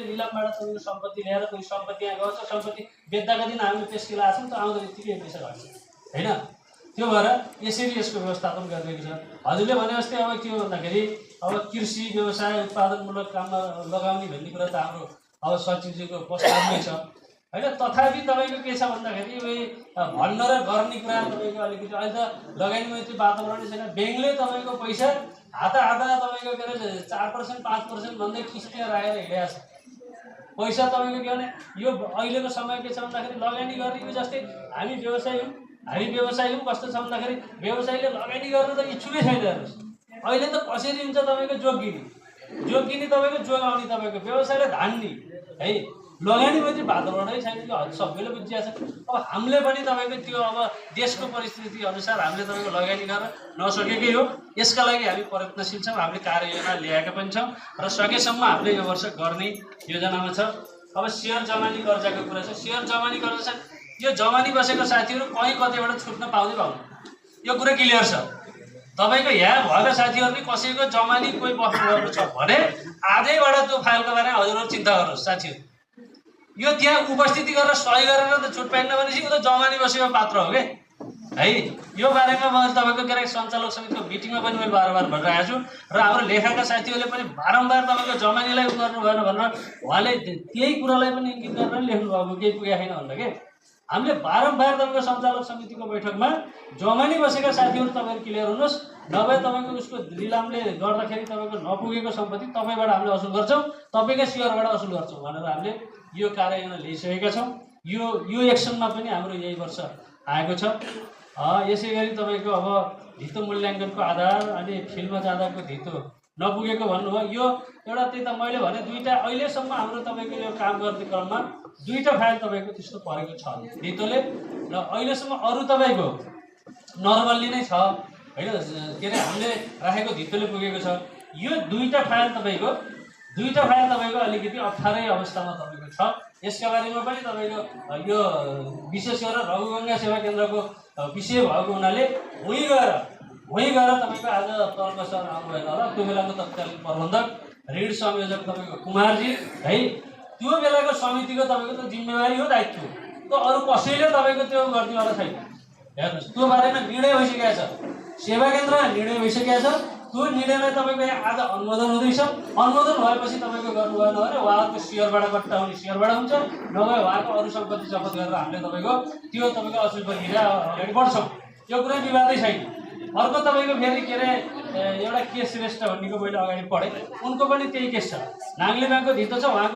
निलामबाट तपाईँको सम्पत्ति ल्याएर कोही सम्पत्ति यहाँ गर्छ, सम्पत्ति बेच्दाका दिन हामीले त्यसको लाछौँ त आउँदो यतिकै पैसा घट्छ होइन। त्यो भएर यसरी यसको व्यवस्थापन गरिरहेको छ। हजुरले भने जस्तै अब के हो भन्दाखेरि अब कृषि व्यवसाय उत्पादनमूलक काममा लगाउने भन्ने कुरा त हाम्रो अब सचिवजीको प्रस्तावमै छ होइन। तथापि तपाईँको के छ भन्दाखेरि भन्न र गर्ने कुरा तपाईँको अलिकति अहिले त लगानी मैत्री वातावरणै छैन। ब्याङ्कले तपाईँको पैसा हात तपाईँको के अरे 4% 5% भन्दै किस्तीमा राखेर हिँडेको छ। पैसा तपाईँको के भने यो अहिलेको समय के छ भन्दाखेरि लगानी गर्ने यो जस्तै हामी व्यवसायी हौँ कस्तो छ भन्दाखेरि व्यवसायीले लगानी गर्न त इच्छुकै छैन हेर्नुहोस्। अहिले त कसरी हुन्छ तपाईँको जोगिने तपाईँको जोगाउने तपाईँको व्यवसायले धान्ने है लगानी मैत्री वातावरणै छैन कि सबैले बुझिया छ। अब हामीले पनि तपाईँको त्यो अब देशको परिस्थिति अनुसार हामीले तपाईँको लगानी गर्न नसकेकै हो। यसका लागि हामी प्रयत्नशील छौँ, हामीले कार्ययोजना ल्याएका पनि छौँ र सकेसम्म हामीले यो वर्ष गर्ने योजनामा छ। अब सेयर जमानी कर्जाको कुरा छ। सेयर जमानी कर्जा छ, यो जमानी बसेको साथीहरू कहीँ कतैबाट छुट्न पाउँदै पाउनु, यो कुरा क्लियर छ। तपाईँको यहाँ भएका साथीहरूले कसैको जमानी कोही बस्नुभएको छ भने आजैबाट त्यो फाइलको बारेमा हजुरहरू चिन्ता गर्नुहोस् साथीहरू। यो त्यहाँ उपस्थिति गरेर सही गरेर त छुट पाइन्न भनेपछि ऊ त जमानी बसेको पात्र हो क्या है। यो बारेमा मैले तपाईँको के अरे सञ्चालक समितिको मिटिङमा पनि मैले बारम्बार भनिरहेको छु र हाम्रो लेखाका साथीहरूले पनि बारम्बार तपाईँको जमानीलाई गर्नु भएन भनेर उहाँले त्यही कुरालाई पनि इङ्गित गरेर लेख्नुभएको केही पुगेको छैन भनेर के हामीले बारम्बार तपाईँको सञ्चालक समितिको बैठकमा जमानी बसेका साथीहरू तपाईँहरू क्लियर हुनुहोस्, नभए तपाईँको उसको निलामले गर्दाखेरि तपाईँको नपुगेको सम्पत्ति तपाईँबाट हामीले असुल गर्छौँ, तपाईँकै सेयरबाट असुल गर्छौँ भनेर हामीले यो कार्ययोजना ल्याइसकेका छौँ। यो एक्सनमा पनि हाम्रो यही वर्ष आएको छ। यसै गरी तपाईँको अब धितो मूल्याङ्कनको आधार अनि फिल्डमा जाँदाको धितो नपुगेको भन्नुभयो। यो एउटा त्यही त मैले भने दुईवटा अहिलेसम्म हाम्रो तपाईँको यो काम गर्ने क्रममा दुईवटा फाइल तपाईँको त्यस्तो परेको छ धितोले र अहिलेसम्म अरू तपाईँको नर्मल्ली नै छ होइन। के अरे हामीले राखेको धितोले पुगेको छ। यो दुईवटा फाइल तपाईँको अलिकति अप्ठ्यारै अवस्थामा तपाईँको छ। यसका बारेमा पनि तपाईँको यो विशेष गरेर रघुगङ्गा सेवा केन्द्रको विषय भएको हुनाले उहीँ गएर तपाईँको आज तर्क सर आउनुभएन होला, त्यो बेलाको तत्कालीन प्रबन्धक ऋण संयोजक तपाईँको कुमारजी है, त्यो बेलाको समितिको तपाईँको त जिम्मेवारी हो, दायित्व त अरू कसैले तपाईँको त्यो गर्नेवाला छैन। हेर्नुहोस् त्यो बारेमा निर्णय भइसकेको छ, सेवा केन्द्रमा निर्णय भइसकेको छ। त्यो निर्णयलाई तपाईँको आज अनुमोदन हुँदैछ। अनुमोदन भएपछि तपाईँको गर्नु भएन भने उहाँहरूको सेयरबाट कट्टा हुने सेयरबाट हुन्छ, नभए उहाँको अरू सम्पत्ति जफत गरेर हामीले तपाईँको असुल प्रक्रिया अगाडि बढ्छौँ। यो कुनै विवादै छैन। अर्को तपाईँको फेरि के अरे एउटा केस श्रेष्ठ भन्नेको मैले अगाडि पढेँ, उनको पनि त्यही केस छ। नाङ्ले ब्याङ्कको धितो छ, उहाँको